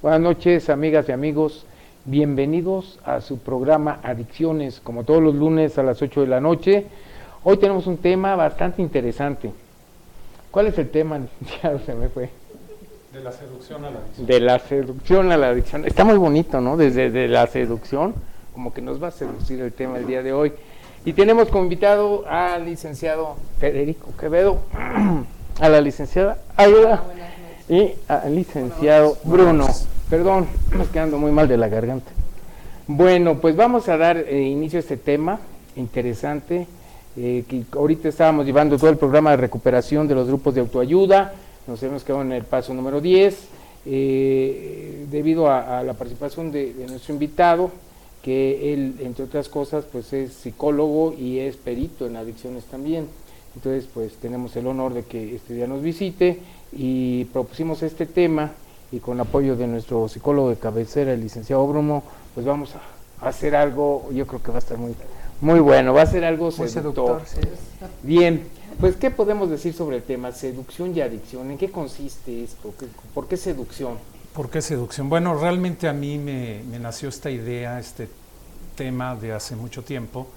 Buenas noches, amigas y amigos. Bienvenidos a su programa Adicciones, como todos los lunes a las 8 de la noche. Hoy tenemos un tema bastante interesante. ¿Cuál es el tema? Ya se me fue. De la seducción a la adicción. De la seducción a la adicción. Está muy bonito, ¿no? Desde la seducción, como que nos va a seducir el tema el día de hoy. Y tenemos como invitado al licenciado Federico Quevedo, a la licenciada Ayuda y al licenciado Bruno. Perdón, me estoy quedando muy mal de la garganta. Bueno, pues vamos a dar inicio a este tema interesante, que ahorita estábamos llevando todo el programa de recuperación de los grupos de autoayuda. Nos hemos quedado en el paso número 10, debido a la participación de nuestro invitado, que él, entre otras cosas, pues es psicólogo y es perito en adicciones también. Entonces, pues tenemos el honor de que este día nos visite y propusimos este tema, y con apoyo de nuestro psicólogo de cabecera, el licenciado Bruno, pues vamos a hacer algo, yo creo que va a estar muy bueno, va a ser algo seductor. Sí. Bien, pues ¿qué podemos decir sobre el tema seducción y adicción? ¿En qué consiste esto? ¿Por qué seducción? ¿Por qué seducción? Bueno, realmente a mí me nació esta idea, este tema de hace mucho tiempo,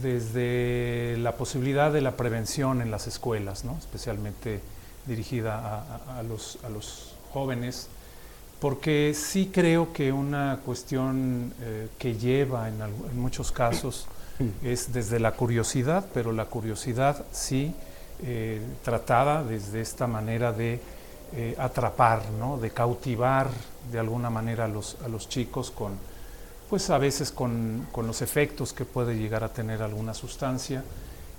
desde la posibilidad de la prevención en las escuelas, ¿no? Especialmente dirigida a los jóvenes, porque sí creo que una cuestión que lleva en muchos casos es desde la curiosidad, pero la curiosidad sí tratada desde esta manera de atrapar, ¿no? De cautivar de alguna manera a los chicos con, pues a veces con los efectos que puede llegar a tener alguna sustancia,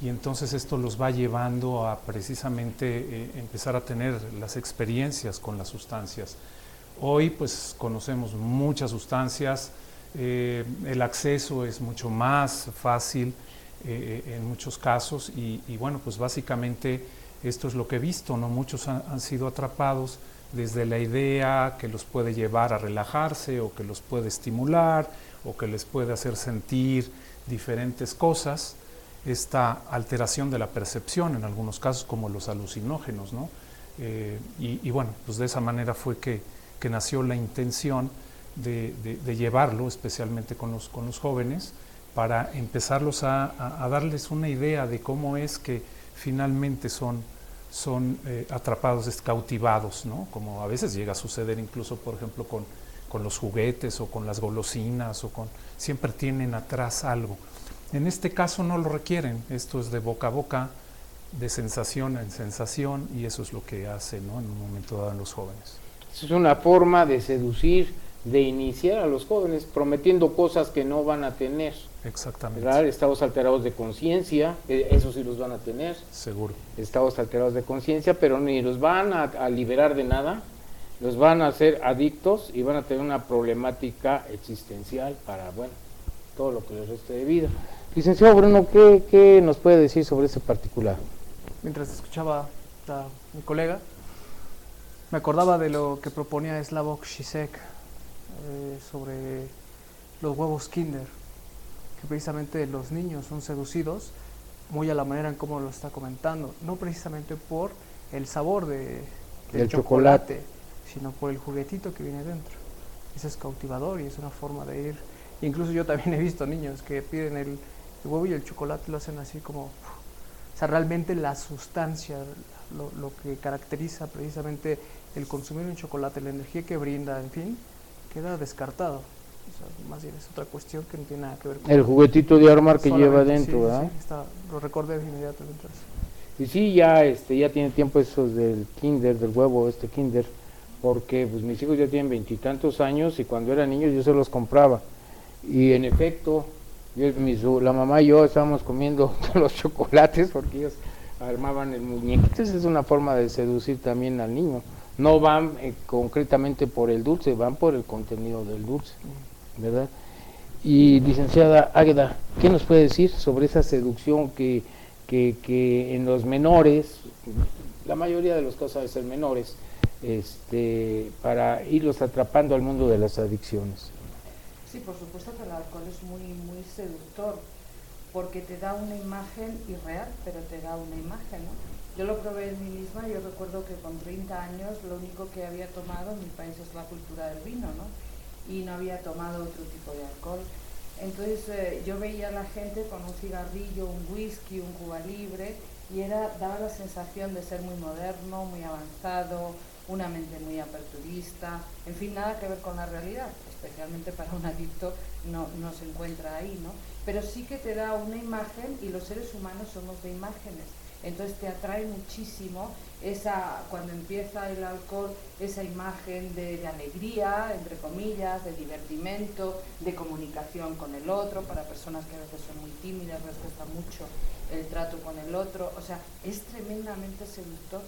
y entonces esto los va llevando a precisamente empezar a tener las experiencias con las sustancias. Hoy pues conocemos muchas sustancias, el acceso es mucho más fácil en muchos casos, y bueno, pues básicamente esto es lo que he visto, ¿no? Muchos han sido atrapados desde la idea que los puede llevar a relajarse, o que los puede estimular, o que les puede hacer sentir diferentes cosas, esta alteración de la percepción en algunos casos, como los alucinógenos, ¿no? Y bueno, pues de esa manera fue que nació la intención de llevarlo, especialmente con los jóvenes, para empezarlos a darles una idea de cómo es que finalmente son atrapados, cautivados, ¿no? Como a veces llega a suceder incluso, por ejemplo, con los juguetes o con las golosinas, siempre tienen atrás algo. En este caso no lo requieren, esto es de boca a boca, de sensación en sensación, y eso es lo que hace, ¿no? En un momento dado en los jóvenes. Es una forma de seducir, de iniciar a los jóvenes prometiendo cosas que no van a tener. Exactamente. ¿Verdad? Estados alterados de conciencia, eso sí los van a tener. Seguro. Estados alterados de conciencia, pero ni los van a liberar de nada, los van a hacer adictos y van a tener una problemática existencial para, bueno, todo lo que les reste de vida. Licenciado Bruno, ¿qué nos puede decir sobre ese particular? Mientras escuchaba a mi colega, me acordaba de lo que proponía Slavoj Žižek sobre los huevos Kinder, que precisamente los niños son seducidos muy a la manera en cómo lo está comentando, no precisamente por el sabor del chocolate, sino por el juguetito que viene dentro. Eso es cautivador y es una forma de ir. Incluso yo también he visto niños que piden el huevo y el chocolate, lo hacen así como... O sea, realmente la sustancia, lo que caracteriza precisamente el consumir un chocolate, la energía que brinda, en fin, queda descartado. O sea, más bien es otra cuestión que no tiene nada que ver con... El juguetito de armar que lleva dentro, ¿verdad? Sí, lo recordé inmediatamente. Y sí, ya tiene tiempo eso del Kinder, del huevo Kinder, porque pues mis hijos ya tienen 20 y tantos años, y cuando eran niños yo se los compraba. Y en efecto, la mamá y yo estábamos comiendo los chocolates porque ellos armaban el muñequito. Entonces es una forma de seducir también al niño. No van concretamente por el dulce, van por el contenido del dulce, ¿verdad? Y licenciada Águeda, ¿qué nos puede decir sobre esa seducción que en los menores, la mayoría de los casos deben ser menores, para irlos atrapando al mundo de las adicciones? Sí, por supuesto que el alcohol es muy, muy seductor, porque te da una imagen irreal, pero te da una imagen, ¿no? Yo lo probé en mí misma. Yo recuerdo que con 30 años lo único que había tomado en mi país es la cultura del vino, ¿no? Y no había tomado otro tipo de alcohol. Entonces yo veía a la gente con un cigarrillo, un whisky, un Cuba Libre, y daba la sensación de ser muy moderno, muy avanzado, una mente muy aperturista, en fin, nada que ver con la realidad, especialmente para un adicto no se encuentra ahí, ¿no? Pero sí que te da una imagen, y los seres humanos somos de imágenes. Entonces te atrae muchísimo cuando empieza el alcohol, esa imagen de alegría, entre comillas, de divertimento, de comunicación con el otro. Para personas que a veces son muy tímidas les cuesta mucho el trato con el otro. O sea, es tremendamente seductor.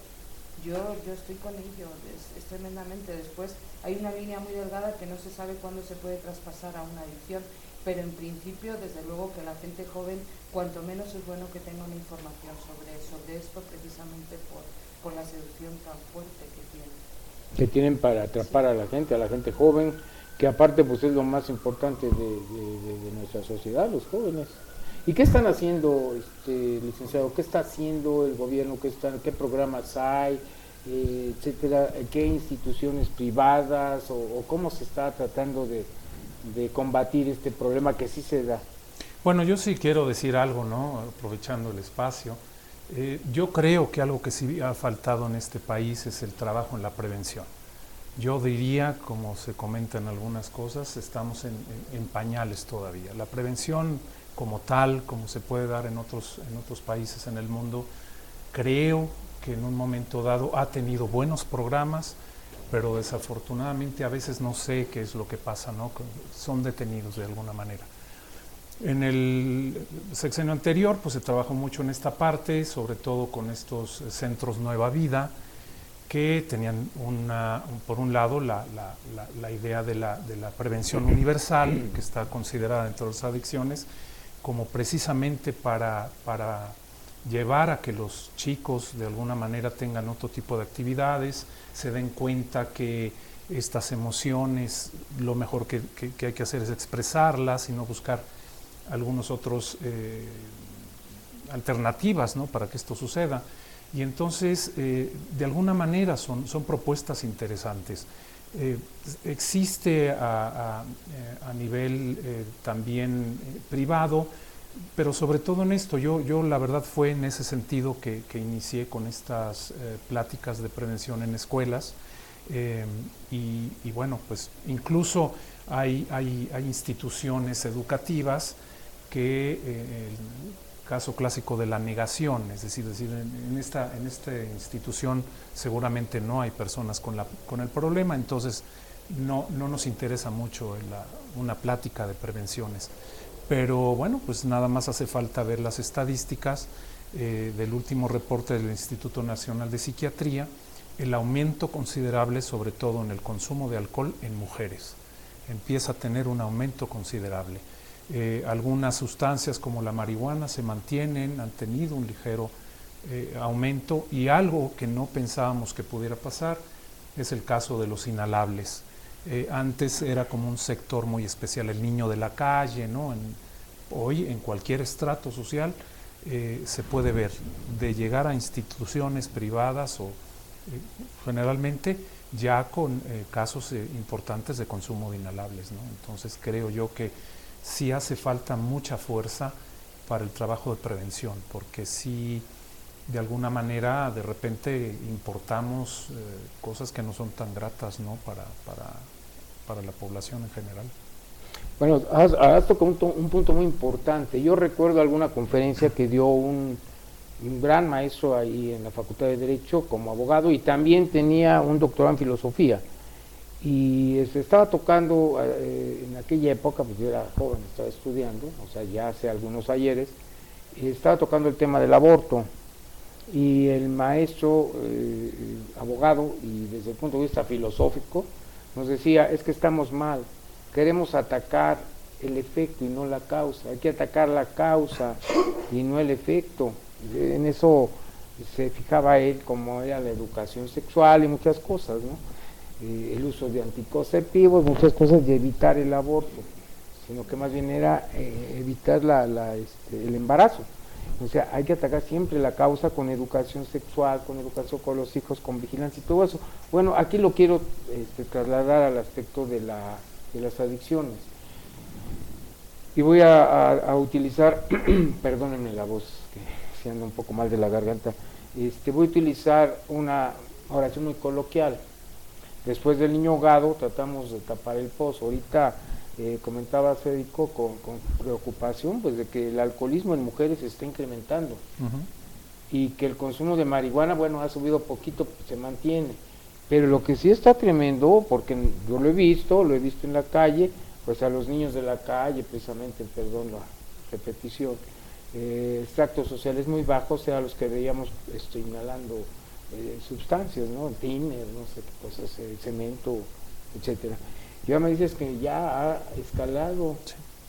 Yo estoy con ello, es tremendamente. Después hay una línea muy delgada que no se sabe cuándo se puede traspasar a una adicción, pero en principio, desde luego, que la gente joven, cuanto menos es bueno que tenga una información sobre esto, precisamente por la seducción tan fuerte que tienen. Que tienen para atrapar a la gente joven, que aparte pues es lo más importante de nuestra sociedad, los jóvenes. ¿Y qué están haciendo, licenciado? ¿Qué está haciendo el gobierno? ¿Qué programas hay, etcétera? ¿Qué instituciones privadas o cómo se está tratando de combatir este problema que sí se da? Bueno, yo sí quiero decir algo, ¿no? Aprovechando el espacio. Yo creo que algo que sí ha faltado en este país es el trabajo en la prevención. Yo diría, como se comenta en algunas cosas, estamos en pañales todavía. La prevención como tal, como se puede dar en otros países en el mundo, creo que en un momento dado ha tenido buenos programas, pero desafortunadamente a veces no sé qué es lo que pasa, ¿no? Son detenidos de alguna manera. En el sexenio anterior pues se trabajó mucho en esta parte, sobre todo con estos centros Nueva Vida, que tenían por un lado la idea de la prevención universal, que está considerada dentro de las adicciones, como precisamente para llevar a que los chicos de alguna manera tengan otro tipo de actividades, se den cuenta que estas emociones lo mejor que hay que hacer es expresarlas y no buscar algunos otros alternativas, ¿no? Para que esto suceda. Y entonces de alguna manera son propuestas interesantes. Existe a nivel también privado, pero sobre todo en esto, yo la verdad fue en ese sentido que inicié con estas pláticas de prevención en escuelas, y bueno, pues incluso hay instituciones educativas que el caso clásico de la negación, es decir en esta institución seguramente no hay personas con el problema, entonces no nos interesa mucho una plática de prevenciones. Pero bueno, pues nada más hace falta ver las estadísticas del último reporte del Instituto Nacional de Psiquiatría, el aumento considerable, sobre todo en el consumo de alcohol en mujeres. Empieza a tener un aumento considerable. Algunas sustancias como la marihuana se mantienen, han tenido un ligero aumento, y algo que no pensábamos que pudiera pasar es el caso de los inhalables. Antes era como un sector muy especial, el niño de la calle, ¿no? Hoy en cualquier estrato social se puede ver, de llegar a instituciones privadas o generalmente ya con casos importantes de consumo de inhalables, ¿no? Entonces creo yo que sí hace falta mucha fuerza para el trabajo de prevención, porque sí, de alguna manera de repente importamos cosas que no son tan gratas, ¿no? para la población en general. Bueno, has tocado un punto muy importante. Yo recuerdo alguna conferencia que dio un gran maestro ahí en la Facultad de Derecho como abogado, y también tenía un doctorado en filosofía, y estaba tocando en aquella época, pues yo era joven, estaba estudiando, o sea, ya hace algunos ayeres, estaba tocando el tema del aborto, y el maestro abogado, y desde el punto de vista filosófico, nos decía, es que estamos mal, queremos atacar el efecto y no la causa, hay que atacar la causa y no el efecto. En eso se fijaba él, como era la educación sexual y muchas cosas, ¿no? El uso de anticonceptivos, muchas cosas, de evitar el aborto, sino que más bien era evitar el embarazo. O sea, hay que atacar siempre la causa con educación sexual, con educación con los hijos, con vigilancia y todo eso. Bueno, aquí lo quiero trasladar al aspecto de las adicciones. Y voy a utilizar, perdónenme la voz, que se anda un poco mal de la garganta, voy a utilizar una oración muy coloquial. Después del niño ahogado tratamos de tapar el pozo. Ahorita comentaba Federico con preocupación pues de que el alcoholismo en mujeres se está incrementando y que el consumo de marihuana, bueno, ha subido poquito, se mantiene, pero lo que sí está tremendo, porque yo lo he visto en la calle, pues a los niños de la calle, precisamente, perdón la repetición, extractos sociales muy bajos, sea los que veíamos inhalando sustancias, ¿no? Tiner, no sé qué cosas, cemento, etcétera. Y ahora me dices que ya ha escalado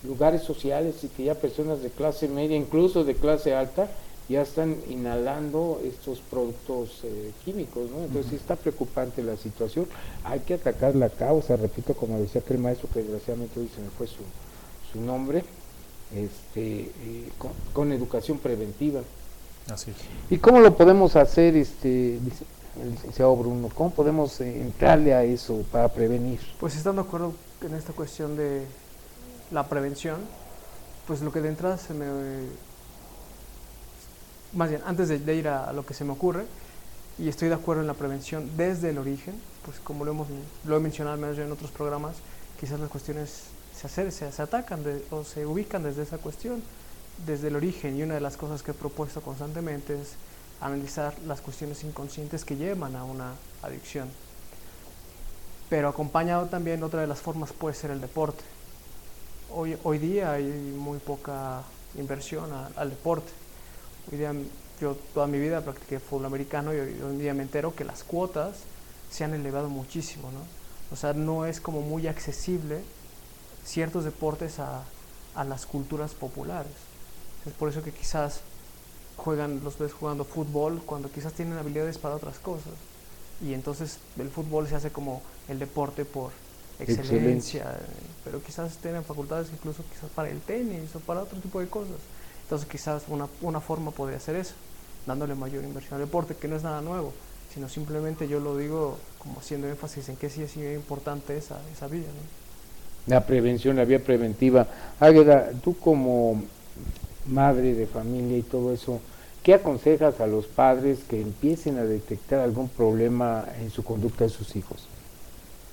lugares sociales y que ya personas de clase media, incluso de clase alta, ya están inhalando estos productos químicos, ¿no? Entonces sí está preocupante la situación. Hay que atacar la causa, repito, como decía aquel maestro que desgraciadamente hoy se me fue su nombre, con educación preventiva. Así es. ¿Y cómo lo podemos hacer, el licenciado Bruno? ¿Cómo podemos entrarle a eso para prevenir? Pues estando de acuerdo en esta cuestión de la prevención, pues lo que de entrada más bien, antes de ir a lo que se me ocurre, y estoy de acuerdo en la prevención desde el origen, pues como lo he mencionado al menos yo en otros programas, quizás las cuestiones se atacan o se ubican desde esa cuestión, desde el origen, y una de las cosas que he propuesto constantemente es analizar las cuestiones inconscientes que llevan a una adicción. Pero acompañado también, otra de las formas puede ser el deporte. Hoy día hay muy poca inversión al deporte. Hoy día yo toda mi vida practiqué fútbol americano y hoy día me entero que las cuotas se han elevado muchísimo, ¿no? O sea, no es como muy accesible ciertos deportes a las culturas populares. Es por eso que quizás los ves jugando fútbol cuando quizás tienen habilidades para otras cosas. Y entonces el fútbol se hace como el deporte por excelencia, pero quizás tienen facultades incluso quizás para el tenis o para otro tipo de cosas. Entonces quizás una forma podría ser eso, dándole mayor inversión al deporte, que no es nada nuevo, sino simplemente yo lo digo como haciendo énfasis en que sí es importante esa vía, ¿no? La prevención, la vía preventiva. Águeda, tú como madre de familia y todo eso, ¿qué aconsejas a los padres que empiecen a detectar algún problema en su conducta de sus hijos?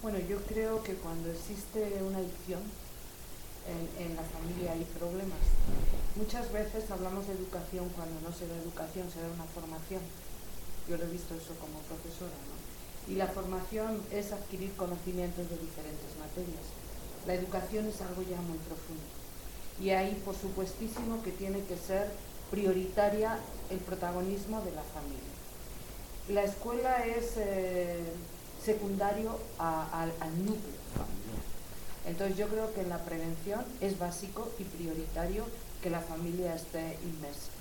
Bueno, yo creo que cuando existe una adicción en la familia hay problemas. Muchas veces hablamos de educación cuando no se da educación, se da una formación. Yo lo he visto eso como profesora, ¿no? Y la formación es adquirir conocimientos de diferentes materias. La educación es algo ya muy profundo. Y ahí, por supuestísimo, que tiene que ser prioritaria el protagonismo de la familia. La escuela es secundario al núcleo familiar. Entonces yo creo que en la prevención es básico y prioritario que la familia esté inmersa.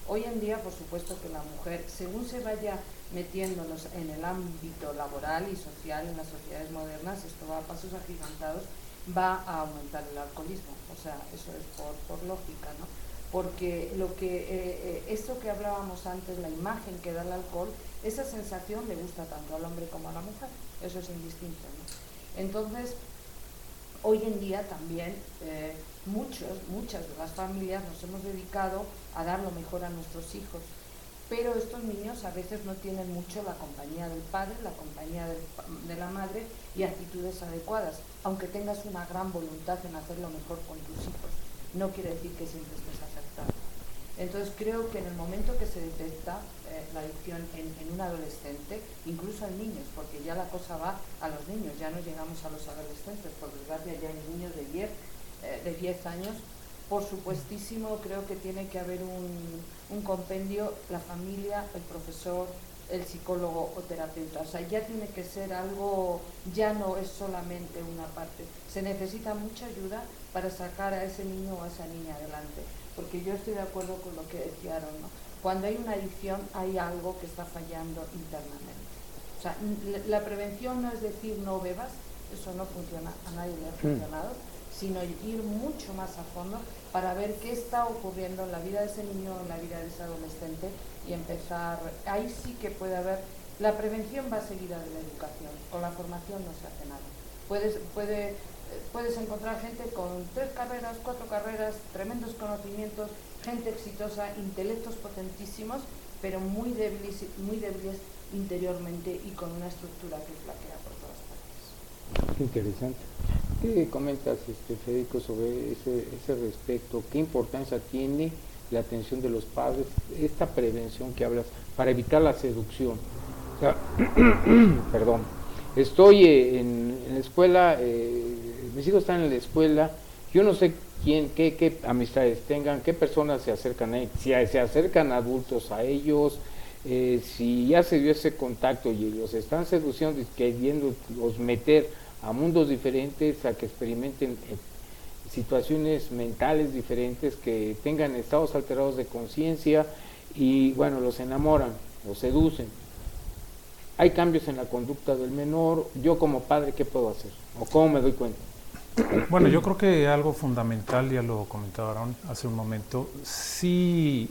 Hoy en día, por supuesto que la mujer, según se vaya metiéndonos en el ámbito laboral y social en las sociedades modernas, esto va a pasos agigantados, va a aumentar el alcoholismo. O sea, eso es por lógica, ¿no? Porque esto que hablábamos antes, la imagen que da el alcohol, esa sensación le gusta tanto al hombre como a la mujer, eso es indistinto, ¿no? Entonces, hoy en día también muchas de las familias nos hemos dedicado a dar lo mejor a nuestros hijos, pero estos niños a veces no tienen mucho la compañía del padre, la compañía de la madre y actitudes adecuadas, aunque tengas una gran voluntad en hacer lo mejor con tus hijos, no quiere decir que siempre estés acertado. Entonces creo que en el momento que se detecta la adicción en un adolescente, incluso en niños, porque ya la cosa va a los niños, ya no llegamos a los adolescentes, por desgracia ya hay niños de 10 años, por supuestísimo creo que tiene que haber un compendio, la familia, el profesor, el psicólogo o terapeuta, o sea, ya tiene que ser algo, ya no es solamente una parte, se necesita mucha ayuda para sacar a ese niño o a esa niña adelante, porque yo estoy de acuerdo con lo que decía Aaron, ¿no? Cuando hay una adicción hay algo que está fallando internamente, o sea, la prevención no es decir no bebas, eso no funciona, a nadie le ha funcionado, sino ir mucho más a fondo para ver qué está ocurriendo en la vida de ese niño, en la vida de ese adolescente y empezar, ahí sí que puede haber, la prevención va seguida de la educación, con la formación no se hace nada. Puedes encontrar gente con 3 carreras, 4 carreras, tremendos conocimientos, gente exitosa, intelectos potentísimos, pero muy débiles interiormente y con una estructura que flaquea por todas partes. Qué interesante. ¿Qué comentas, Federico, sobre ese respecto? ¿Qué importancia tiene la atención de los padres, esta prevención que hablas, para evitar la seducción? O sea, perdón, estoy en la escuela, mis hijos están en la escuela, yo no sé qué amistades tengan, qué personas se acercan a ellos, si se acercan adultos a ellos, si ya se dio ese contacto y los están seduciendo y queriéndolos meter a mundos diferentes, a que experimenten situaciones mentales diferentes, que tengan estados alterados de conciencia y bueno, los enamoran, los seducen. Hay cambios en la conducta del menor. Yo como padre, ¿qué puedo hacer? ¿O cómo me doy cuenta? Bueno, yo creo que algo fundamental, ya lo comentaba Aaron hace un momento, sí,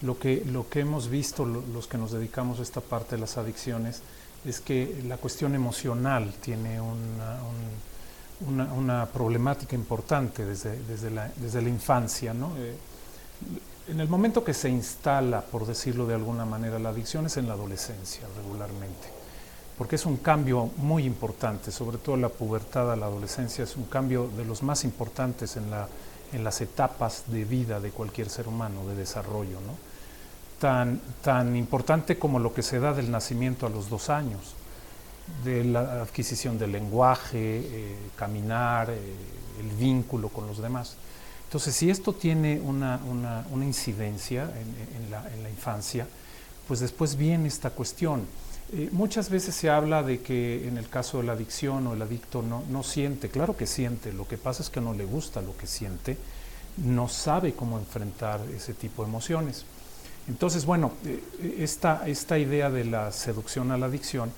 lo que hemos visto los que nos dedicamos a esta parte de las adicciones es que la cuestión emocional tiene una problemática importante desde la infancia, ¿no? En el momento que se instala, por decirlo de alguna manera, la adicción es en la adolescencia regularmente, porque es un cambio muy importante, sobre todo la pubertad a la adolescencia es un cambio de los más importantes en las etapas de vida de cualquier ser humano, de desarrollo, ¿no? Tan importante como lo que se da del nacimiento a los 2 años, de la adquisición del lenguaje, caminar, el vínculo con los demás. Entonces, si esto tiene una incidencia en la infancia, pues después viene esta cuestión. Muchas veces se habla de que en el caso de la adicción o el adicto no siente, claro que siente, lo que pasa es que no le gusta lo que siente, no sabe cómo enfrentar ese tipo de emociones. Entonces, bueno, esta idea de la seducción a la adicción,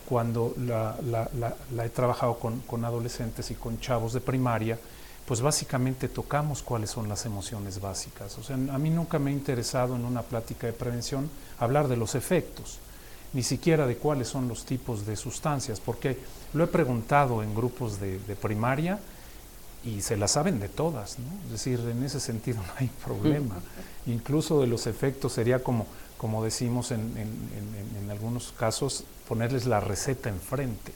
cuando la he trabajado con adolescentes y con chavos de primaria, pues básicamente tocamos cuáles son las emociones básicas. O sea, a mí nunca me ha interesado en una plática de prevención hablar de los efectos, ni siquiera de cuáles son los tipos de sustancias, porque lo he preguntado en grupos de primaria y se la saben de todas, ¿no? Es decir, en ese sentido no hay problema. Incluso de los efectos sería como decimos en algunos casos, ponerles la receta enfrente.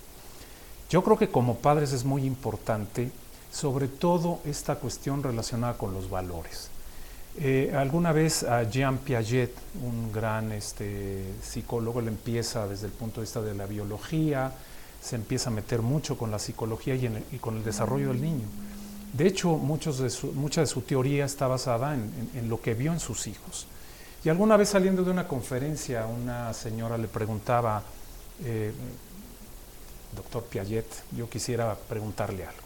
Yo creo que como padres es muy importante, sobre todo esta cuestión relacionada con los valores. Alguna vez a Jean Piaget, un gran psicólogo, él empieza desde el punto de vista de la biología, se empieza a meter mucho con la psicología y con el desarrollo del niño. De hecho, mucha de su teoría está basada en lo que vio en sus hijos. Y alguna vez saliendo de una conferencia, una señora le preguntaba, doctor Piaget, yo quisiera preguntarle algo.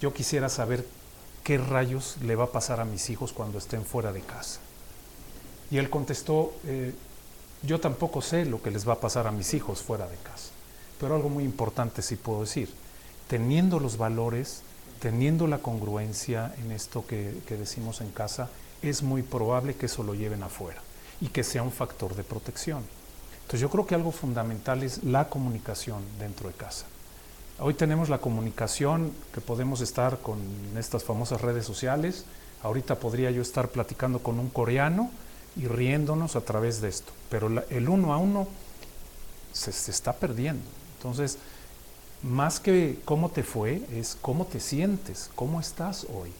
Yo quisiera saber qué rayos le va a pasar a mis hijos cuando estén fuera de casa. Y él contestó, yo tampoco sé lo que les va a pasar a mis hijos fuera de casa. Pero algo muy importante sí puedo decir, teniendo los valores, teniendo la congruencia en esto que decimos en casa, es muy probable que eso lo lleven afuera y que sea un factor de protección. Entonces yo creo que algo fundamental es la comunicación dentro de casa. Hoy tenemos la comunicación que podemos estar con estas famosas redes sociales. Ahorita podría yo estar platicando con un coreano y riéndonos a través de esto, pero el uno a uno se está perdiendo. Entonces, más que cómo te fue, es cómo te sientes, cómo estás hoy.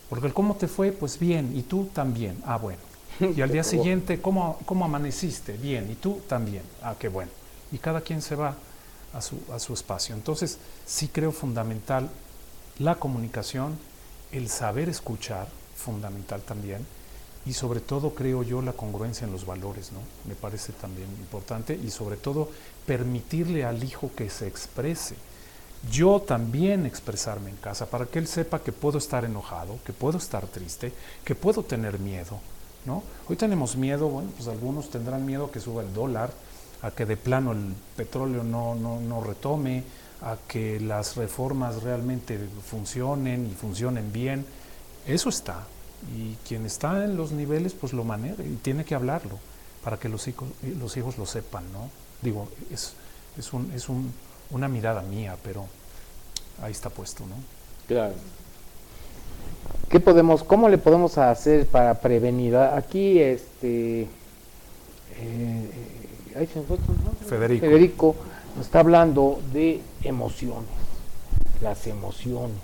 Porque el cómo te fue, pues bien, y tú también, bueno. Y al día siguiente, ¿cómo amaneciste? Bien, y tú también, qué bueno. Y cada quien se va a su espacio. Entonces, sí creo fundamental la comunicación, el saber escuchar, fundamental también, y sobre todo creo yo la congruencia en los valores, ¿no? Me parece también importante, y sobre todo permitirle al hijo que se exprese. Yo también expresarme en casa para que él sepa que puedo estar enojado, que puedo estar triste, que puedo tener miedo, ¿no? Hoy tenemos miedo, bueno, pues algunos tendrán miedo a que suba el dólar, a que de plano el petróleo no retome, a que las reformas realmente funcionen y funcionen bien, eso está. Y quien está en los niveles, pues lo maneja y tiene que hablarlo para que los hijos lo sepan, ¿no? Digo, es una mirada mía, pero ahí está puesto, ¿no? Claro. ¿Cómo le podemos hacer para prevenir? Aquí, ahí se me fue, ¿no? Federico nos está hablando de emociones, las emociones.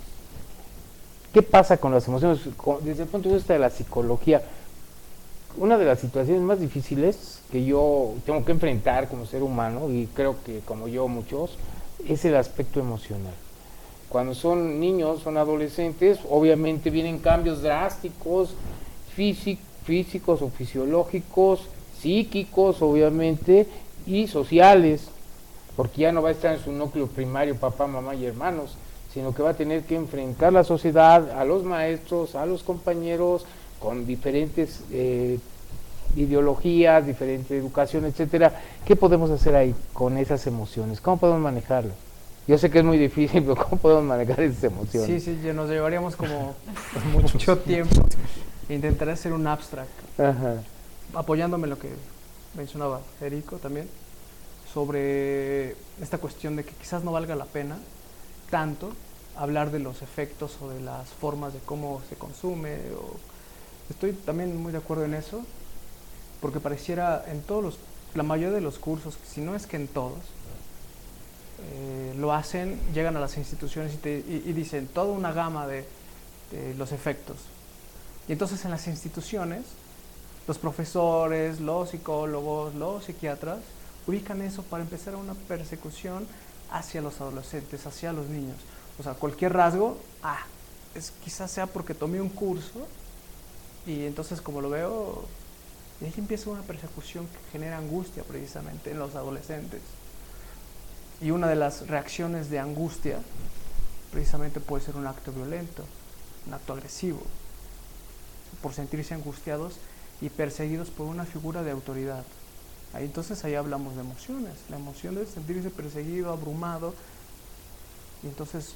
¿Qué pasa con las emociones? Desde el punto de vista de la psicología, una de las situaciones más difíciles que yo tengo que enfrentar como ser humano, y creo que como yo muchos, es el aspecto emocional. Cuando son niños, son adolescentes, obviamente vienen cambios drásticos, físicos o fisiológicos, psíquicos, obviamente, y sociales, porque ya no va a estar en su núcleo primario, papá, mamá y hermanos, sino que va a tener que enfrentar la sociedad, a los maestros, a los compañeros, con diferentes ideologías, diferente educación, etcétera. ¿Qué podemos hacer ahí con esas emociones? ¿Cómo podemos manejarlo? Yo sé que es muy difícil, pero ¿cómo podemos manejar esas emociones? Sí, nos llevaríamos como mucho tiempo. Intentaré hacer un abstract, apoyándome en lo que mencionaba Federico también, sobre esta cuestión de que quizás no valga la pena tanto hablar de los efectos o de las formas de cómo se consume. Estoy también muy de acuerdo en eso, porque pareciera en la mayoría de los cursos, si no es que en todos, lo hacen, llegan a las instituciones y dicen toda una gama de los efectos. Y entonces en las instituciones, los profesores, los psicólogos, los psiquiatras, ubican eso para empezar una persecución hacia los adolescentes, hacia los niños. O sea, cualquier rasgo, quizás sea porque tomé un curso y entonces como lo veo, y ahí empieza una persecución que genera angustia precisamente en los adolescentes. Y una de las reacciones de angustia precisamente puede ser un acto violento, un acto agresivo, por sentirse angustiados y perseguidos por una figura de autoridad. Entonces ahí hablamos de emociones, la emoción de sentirse perseguido, abrumado, y entonces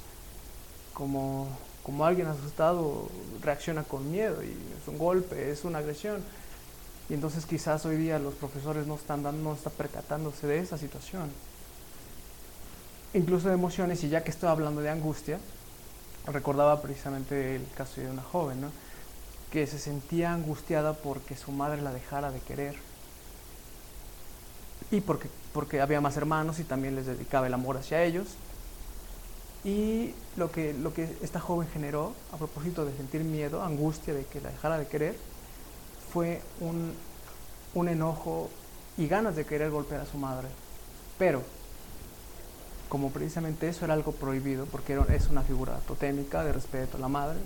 como alguien asustado reacciona con miedo, y es un golpe, es una agresión, y entonces quizás hoy día los profesores no están percatándose de esa situación. Incluso de emociones, y ya que estoy hablando de angustia, recordaba precisamente el caso de una joven, ¿no?, que se sentía angustiada porque su madre la dejara de querer, y porque había más hermanos y también les dedicaba el amor hacia ellos. Y lo que esta joven generó, a propósito de sentir miedo, angustia de que la dejara de querer, fue un enojo y ganas de querer golpear a su madre. Pero como precisamente eso era algo prohibido, porque es una figura totémica de respeto a la madre,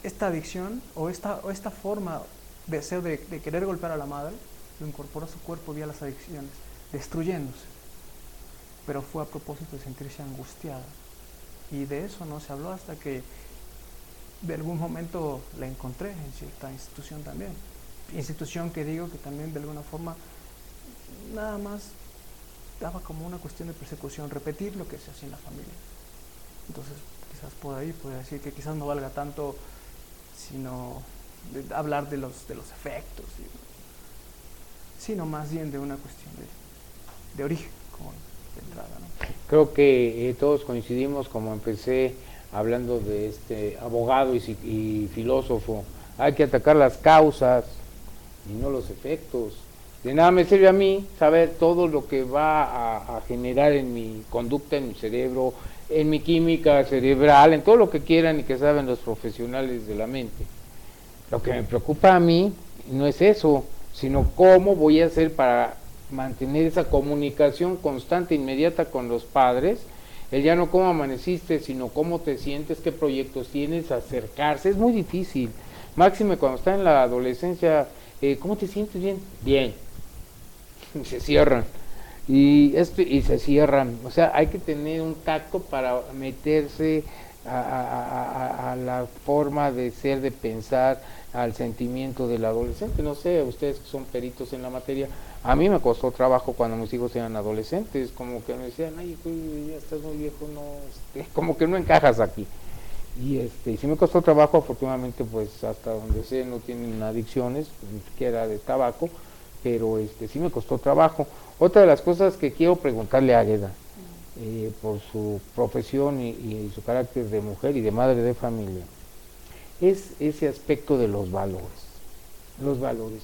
esta adicción o esta forma de querer golpear a la madre lo incorporó a su cuerpo vía las adicciones, destruyéndose. Pero fue a propósito de sentirse angustiada, y de eso no se habló hasta que de algún momento la encontré en cierta institución también, institución que digo que también de alguna forma nada más daba como una cuestión de persecución, repetir lo que se hacía en la familia. Entonces quizás por ahí podría decir que quizás no valga tanto sino hablar de los efectos, sino más bien de una cuestión de origen, como de entrada, ¿no? Creo que todos coincidimos, como empecé hablando de este abogado y filósofo, hay que atacar las causas y no los efectos. De nada me sirve a mí saber todo lo que va a generar en mi conducta, en mi cerebro, en mi química cerebral, en todo lo que quieran y que saben los profesionales de la mente. Lo que me preocupa a mí no es eso, sino cómo voy a hacer para mantener esa comunicación constante, inmediata con los padres, el ya no cómo amaneciste, sino cómo te sientes, qué proyectos tienes, acercarse, es muy difícil, máxime cuando está en la adolescencia. ¿Cómo te sientes? Bien, bien, se cierran, y se cierran, o sea, hay que tener un tacto para meterse a la forma de ser, de pensar, al sentimiento del adolescente. No sé, ustedes que son peritos en la materia, A mí me costó trabajo cuando mis hijos eran adolescentes, como que me decían, ay, pues, ya estás muy viejo, no, como que no encajas aquí. Y sí me costó trabajo, afortunadamente, pues hasta donde sé no tienen adicciones, ni siquiera de tabaco, pero sí me costó trabajo. Otra de las cosas que quiero preguntarle a Águeda, por su profesión y su carácter de mujer y de madre de familia, es ese aspecto de los valores. Los valores.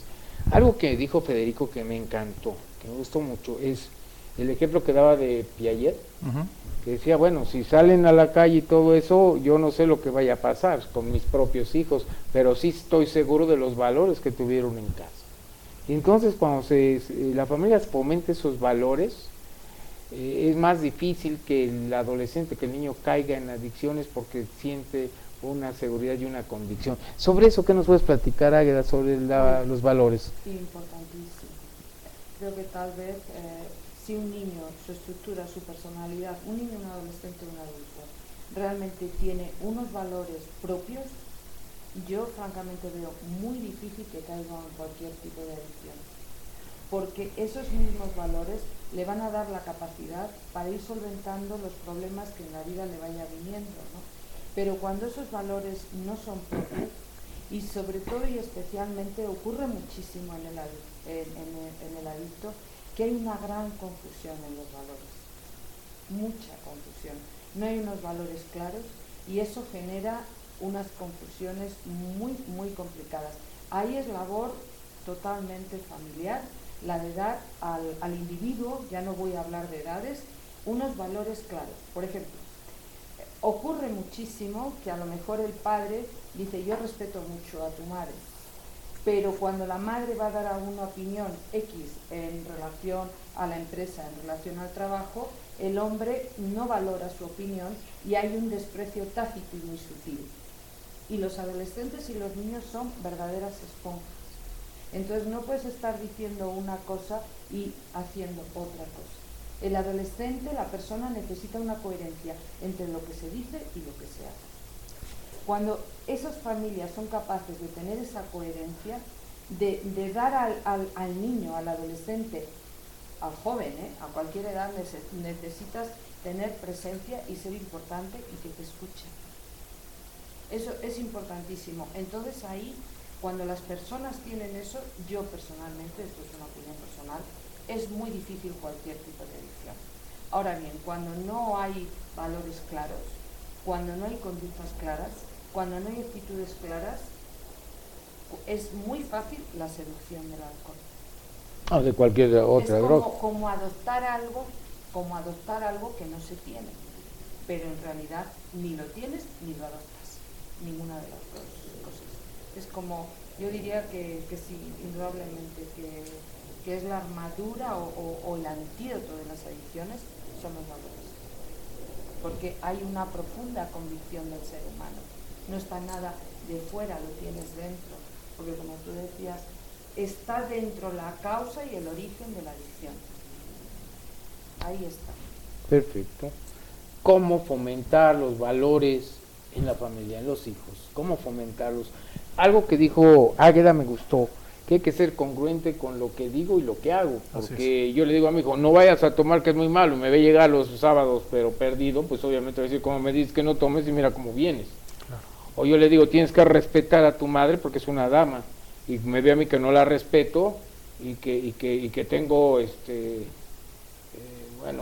Algo que dijo Federico que me encantó, que me gustó mucho, es el ejemplo que daba de Piaget, que decía, bueno, si salen a la calle y todo eso, yo no sé lo que vaya a pasar con mis propios hijos, pero sí estoy seguro de los valores que tuvieron en casa. Y entonces cuando la familia fomente esos valores, es más difícil que el adolescente, que el niño caiga en adicciones porque siente una seguridad y una convicción. Sobre eso, ¿qué nos puedes platicar, Águeda, sobre los valores? Importantísimo. Creo que tal vez si un niño, su estructura, su personalidad, un niño, un adolescente, un adulto, realmente tiene unos valores propios, yo francamente veo muy difícil que caiga en cualquier tipo de adicción. Porque esos mismos valores le van a dar la capacidad para ir solventando los problemas que en la vida le vaya viniendo, ¿no? Pero cuando esos valores no son propios, y sobre todo y especialmente ocurre muchísimo en el adicto, que hay una gran confusión en los valores, mucha confusión. No hay unos valores claros y eso genera unas confusiones muy, muy complicadas. Ahí es labor totalmente familiar, la de dar al individuo, ya no voy a hablar de edades, unos valores claros. Por ejemplo, ocurre muchísimo que a lo mejor el padre dice, yo respeto mucho a tu madre, pero cuando la madre va a dar alguna opinión X en relación a la empresa, en relación al trabajo, el hombre no valora su opinión y hay un desprecio tácito y muy sutil. Y los adolescentes y los niños son verdaderas esponjas. Entonces no puedes estar diciendo una cosa y haciendo otra cosa. El adolescente, la persona necesita una coherencia entre lo que se dice y lo que se hace. Cuando esas familias son capaces de tener esa coherencia, de dar al niño, al adolescente, al joven, a cualquier edad necesitas tener presencia y ser importante y que te escuchen. Eso es importantísimo. Entonces ahí, cuando las personas tienen eso, yo personalmente, esto es una opinión personal, es muy difícil cualquier tipo de adicción. Ahora bien, cuando no hay valores claros, cuando no hay conductas claras, cuando no hay actitudes claras, es muy fácil la seducción del alcohol. O de cualquier otra droga. Como adoptar algo que no se tiene, pero en realidad ni lo tienes ni lo adoptas, ninguna de las dos cosas. Es como, yo diría que sí, indudablemente, que es la armadura o el antídoto de las adicciones son los valores. Porque hay una profunda convicción del ser humano. No está nada de fuera, lo tienes dentro. Porque como tú decías, está dentro la causa y el origen de la adicción. Ahí está. Perfecto. ¿Cómo fomentar los valores en la familia, en los hijos? ¿Cómo fomentarlos? Algo que dijo Águeda me gustó, que hay que ser congruente con lo que digo y lo que hago, porque yo le digo a mi hijo, no vayas a tomar que es muy malo, y me ve llegar los sábados pero perdido, pues obviamente va a decir, como me dices que no tomes y mira cómo vienes. Claro. O yo le digo, tienes que respetar a tu madre porque es una dama, y me ve a mí que no la respeto y que tengo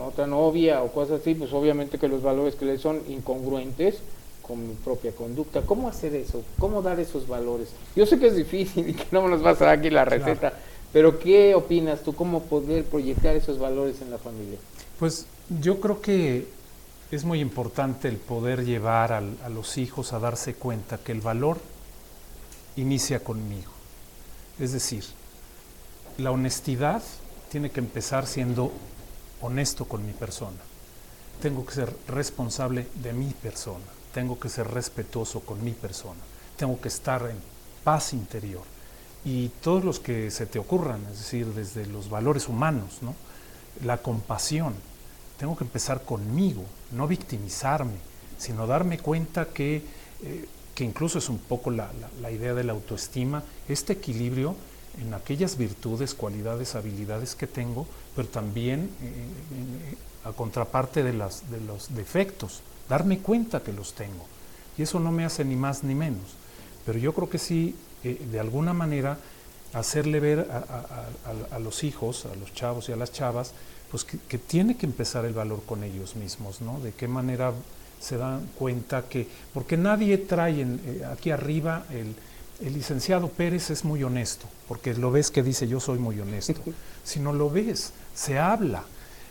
otra novia o cosas así, pues obviamente que los valores que le son incongruentes con mi propia conducta. ¿Cómo hacer eso? ¿Cómo dar esos valores? Yo sé que es difícil y que no nos vas a dar aquí la receta, claro, pero ¿qué opinas tú? ¿Cómo poder proyectar esos valores en la familia? Pues yo creo que es muy importante el poder llevar a los hijos a darse cuenta que el valor inicia conmigo. Es decir, la honestidad tiene que empezar siendo honesto con mi persona. Tengo que ser responsable de mi persona. Tengo que ser respetuoso con mi persona, tengo que estar en paz interior y todos los que se te ocurran, es decir, desde los valores humanos, ¿no? La compasión, tengo que empezar conmigo, no victimizarme, sino darme cuenta que incluso es un poco la idea de la autoestima, este equilibrio en aquellas virtudes, cualidades, habilidades que tengo, pero también a contraparte de los defectos, darme cuenta que los tengo. Y eso no me hace ni más ni menos. Pero yo creo que sí, de alguna manera, hacerle ver a los hijos, a los chavos y a las chavas, pues que tiene que empezar el valor con ellos mismos, ¿no? De qué manera se dan cuenta que, porque nadie trae aquí arriba, el licenciado Pérez es muy honesto, porque lo ves que dice yo soy muy honesto. Si no lo ves, se habla.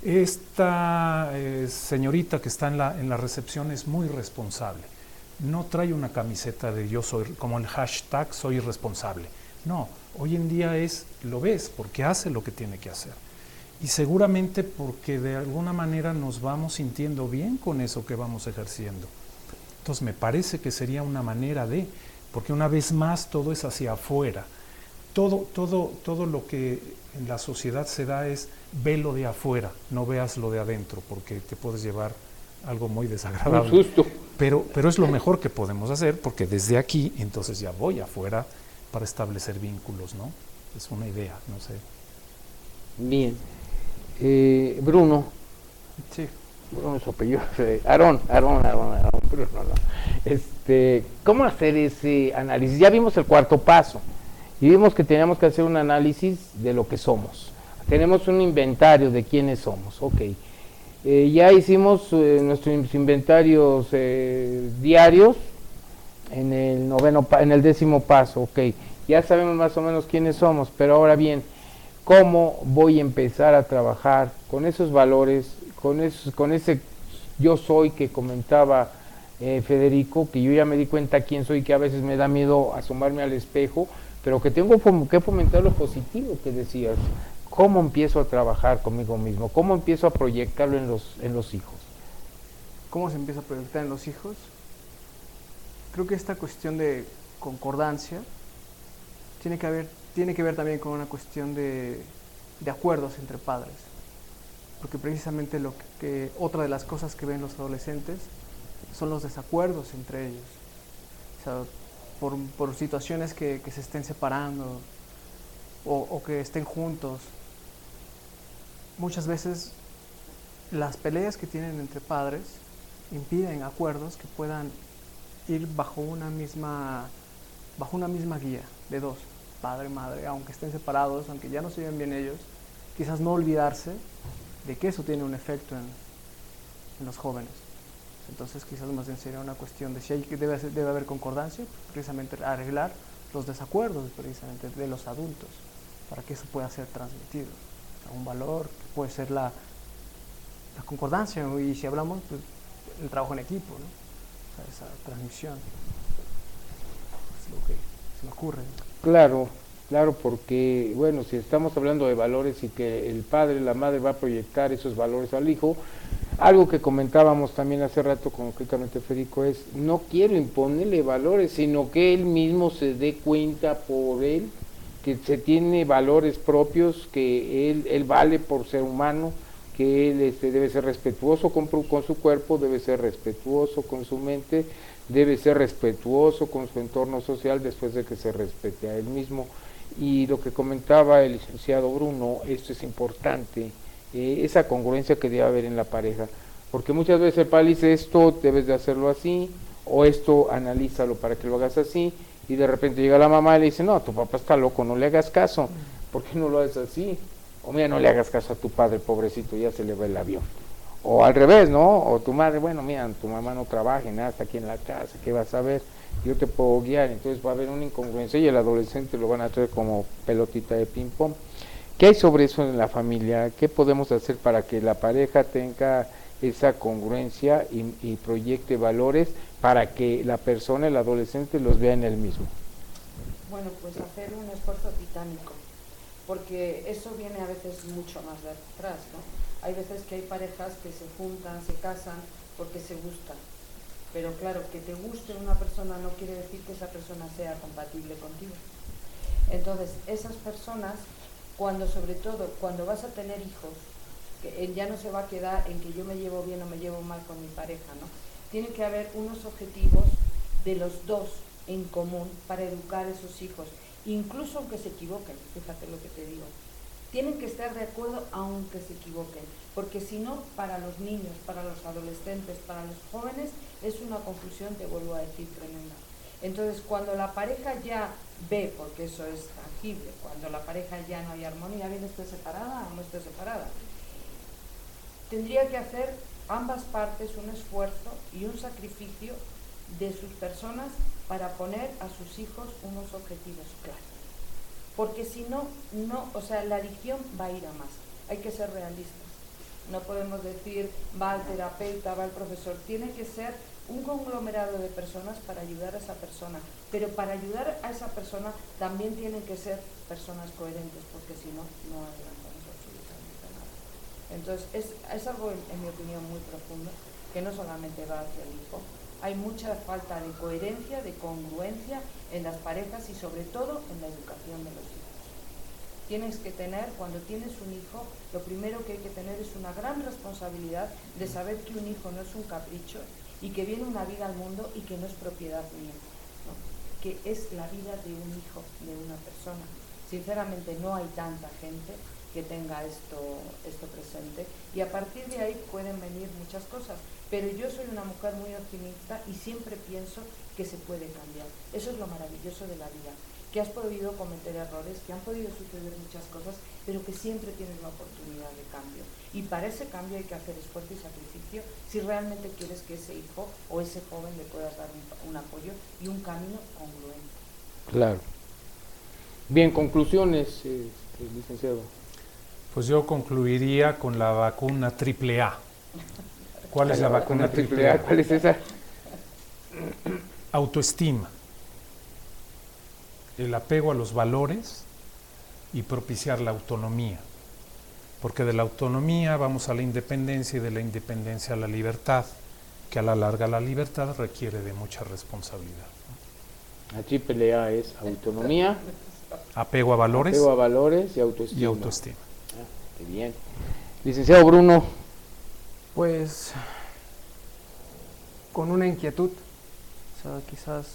Esta señorita que está en la recepción es muy responsable. No trae una camiseta de yo soy, como el hashtag soy irresponsable. No, hoy en día lo ves, porque hace lo que tiene que hacer. Y seguramente porque de alguna manera nos vamos sintiendo bien con eso que vamos ejerciendo. Entonces me parece que sería una manera porque una vez más todo es hacia afuera. Todo lo que en la sociedad se da es ve lo de afuera, no veas lo de adentro, porque te puedes llevar algo muy desagradable. Un susto. Pero es lo mejor que podemos hacer, porque desde aquí entonces ya voy afuera para establecer vínculos, ¿no? Es una idea, no sé. Bien. Bruno. Sí. Bruno su apellido. Aarón, Bruno, no. ¿Cómo hacer ese análisis? Ya vimos el cuarto paso y vimos que teníamos que hacer un análisis de lo que somos. Tenemos un inventario de quiénes somos, ok. Ya hicimos nuestros inventarios diarios en el 10º paso, ok. Ya sabemos más o menos quiénes somos, pero ahora bien, ¿cómo voy a empezar a trabajar con esos valores, con ese yo soy que comentaba Federico, que yo ya me di cuenta quién soy, que a veces me da miedo asomarme al espejo, pero que tengo que fomentar lo positivo que decías? ¿Cómo empiezo a trabajar conmigo mismo? ¿Cómo empiezo a proyectarlo en los hijos? ¿Cómo se empieza a proyectar en los hijos? Creo que esta cuestión de concordancia tiene que ver también con una cuestión de acuerdos entre padres. Porque precisamente otra de las cosas que ven los adolescentes son los desacuerdos entre ellos. O sea, por situaciones que se estén separando o que estén juntos. Muchas veces las peleas que tienen entre padres impiden acuerdos que puedan ir bajo una misma guía de dos, padre, madre, aunque estén separados, aunque ya no se lleven bien ellos, quizás no olvidarse de que eso tiene un efecto en los jóvenes. Entonces quizás más bien sería una cuestión de si debe haber concordancia, precisamente arreglar los desacuerdos precisamente de los adultos, para que eso pueda ser transmitido. O sea, un valor que puede ser la concordancia, y si hablamos, pues, el trabajo en equipo, ¿no? O sea, esa transmisión. Es lo que se me ocurre. Claro, porque, bueno, si estamos hablando de valores y que el padre, la madre va a proyectar esos valores al hijo, algo que comentábamos también hace rato concretamente Federico es, no quiero imponerle valores, sino que él mismo se dé cuenta por él, que se tiene valores propios, que él vale por ser humano, que él debe ser respetuoso con su cuerpo, debe ser respetuoso con su mente, debe ser respetuoso con su entorno social después de que se respete a él mismo. Y lo que comentaba el licenciado Bruno, esto es importante, esa congruencia que debe haber en la pareja, porque muchas veces el padre dice esto debes de hacerlo así, o esto analízalo para que lo hagas así, y de repente llega la mamá y le dice, no, tu papá está loco, no le hagas caso, ¿por qué no lo haces así? O mira, no le hagas caso a tu padre, pobrecito, ya se le va el avión. O al revés, ¿no? O tu madre, bueno, mira, tu mamá no trabaja, nada, está aquí en la casa, ¿qué vas a ver? Yo te puedo guiar, entonces va a haber una incongruencia y el adolescente lo van a traer como pelotita de ping pong. ¿Qué hay sobre eso en la familia? ¿Qué podemos hacer para que la pareja tenga esa congruencia y proyecte valores para que la persona, el adolescente, los vea en él mismo? Bueno, pues hacer un esfuerzo titánico, porque eso viene a veces mucho más de atrás, ¿no? Hay veces que hay parejas que se juntan, se casan porque se gustan, pero claro, que te guste una persona no quiere decir que esa persona sea compatible contigo. Entonces, esas personas, sobre todo cuando vas a tener hijos, que él ya no se va a quedar en que yo me llevo bien o me llevo mal con mi pareja, ¿no? Tiene que haber unos objetivos de los dos en común para educar a esos hijos incluso aunque se equivoquen, fíjate lo que te digo. Tienen que estar de acuerdo aunque se equivoquen, porque si no, para los niños, para los adolescentes, para los jóvenes, es una confusión, te vuelvo a decir, tremenda. Entonces, cuando la pareja ya ve, porque eso es tangible, cuando la pareja ya no hay armonía, bien esté separada o no esté separada, tendría que hacer ambas partes un esfuerzo y un sacrificio de sus personas para poner a sus hijos unos objetivos claros. Porque si no, o sea, la adicción va a ir a más. Hay que ser realistas. No podemos decir, va al terapeuta, va al profesor. Tiene que ser un conglomerado de personas para ayudar a esa persona. Pero para ayudar a esa persona también tienen que ser personas coherentes, porque si no, no adelantamos absolutamente nada. Entonces, es algo, en mi opinión, muy profundo, que no solamente va hacia el hijo. Hay mucha falta de coherencia, de congruencia en las parejas y sobre todo en la educación de los hijos. Tienes que tener, cuando tienes un hijo, lo primero que hay que tener es una gran responsabilidad de saber que un hijo no es un capricho y que viene una vida al mundo y que no es propiedad mía, ¿no? Que es la vida de un hijo, de una persona. Sinceramente no hay tanta gente que tenga esto presente y a partir de ahí pueden venir muchas cosas, pero yo soy una mujer muy optimista y siempre pienso que se puede cambiar. Eso es lo maravilloso de la vida, que has podido cometer errores, que han podido suceder muchas cosas, pero que siempre tienes la oportunidad de cambio, y para ese cambio hay que hacer esfuerzo y sacrificio si realmente quieres que ese hijo o ese joven le puedas dar un apoyo y un camino congruente. Claro. Bien, conclusiones, licenciado. Pues yo concluiría con la vacuna AAA. ¿Cuál es la vacuna AAA? ¿Cuál es esa? Autoestima, el apego a los valores y propiciar la autonomía. Porque de la autonomía vamos a la independencia y de la independencia a la libertad, que a la larga la libertad requiere de mucha responsabilidad. La AAA es autonomía, apego a valores y autoestima. y autoestima. Qué bien. Licenciado Bruno. Pues con una inquietud, o sea, quizás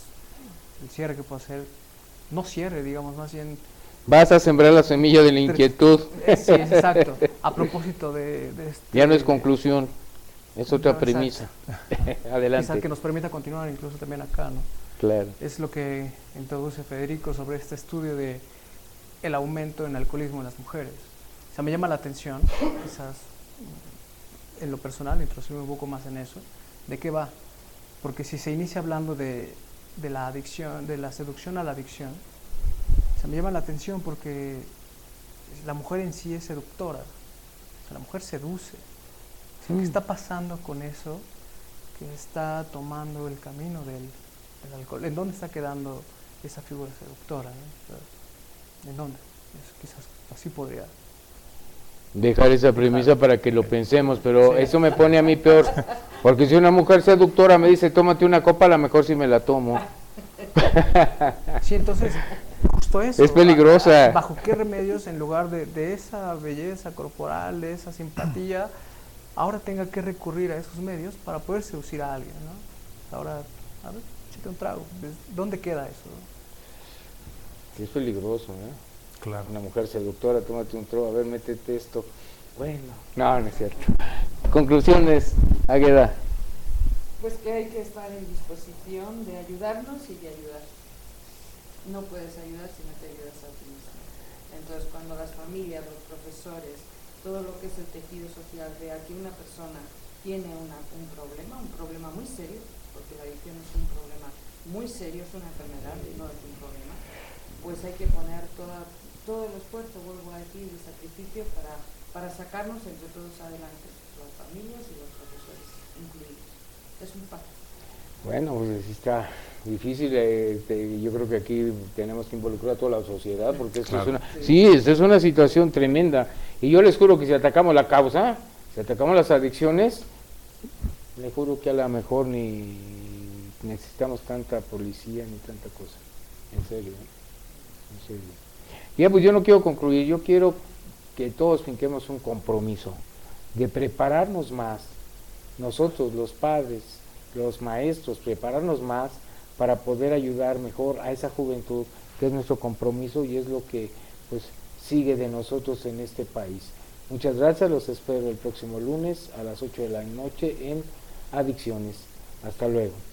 el cierre que puedo hacer, no cierre, digamos, más bien... Vas a sembrar la semilla de la inquietud. Sí, exacto, a propósito de este... Ya no es conclusión, es otra No, premisa. Adelante. Quizás que nos permita continuar incluso también acá, ¿no? Claro. Es lo que introduce Federico sobre este estudio de el aumento en alcoholismo en las mujeres. O sea, me llama la atención, quizás en lo personal, introducirme un poco más en eso, ¿de qué va? Porque si se inicia hablando de la adicción, de la seducción a la adicción, o sea, me llama la atención porque la mujer en sí es seductora, o sea, la mujer seduce. O sea, ¿qué está pasando con eso que está tomando el camino del alcohol? ¿En dónde está quedando esa figura seductora, ¿no? O sea, ¿en dónde? Quizás así podría... Dejar esa premisa para que lo pensemos, pero eso me pone a mí peor, porque si una mujer seductora me dice tómate una copa, a lo mejor sí me la tomo. Sí, entonces, justo eso. Es peligrosa. ¿Bajo qué remedios, en lugar de esa belleza corporal, de esa simpatía, ahora tenga que recurrir a esos medios para poder seducir a alguien, ¿no? Ahora, a ver, échate un trago. ¿Dónde queda eso? Es peligroso, ¿eh? Claro. Una mujer seductora, tómate un trago, a ver, métete esto. Bueno, no es cierto. Conclusiones, Águeda. Pues que hay que estar en disposición de ayudarnos y de ayudar. No puedes ayudar si no te ayudas a ti mismo. Entonces, cuando las familias, los profesores, todo lo que es el tejido social vea que una persona tiene un problema muy serio, porque la adicción es un problema muy serio, es una enfermedad y no es un problema, pues hay que poner todo el esfuerzo, vuelvo a decir, de sacrificio para sacarnos entre todos adelante, las familias y los profesores incluidos. Es un pacto. Bueno, pues sí está difícil, yo creo que aquí tenemos que involucrar a toda la sociedad, porque esto Claro. esta es una situación tremenda, y yo les juro que si atacamos la causa, si atacamos las adicciones, les juro que a lo mejor ni necesitamos tanta policía ni tanta cosa, en serio, en serio. Ya, pues yo no quiero concluir, yo quiero que todos finquemos un compromiso de prepararnos más, nosotros los padres, los maestros, prepararnos más para poder ayudar mejor a esa juventud que es nuestro compromiso y es lo que pues sigue de nosotros en este país. Muchas gracias, los espero el próximo lunes a las 8 de la noche en Adicciones. Hasta luego.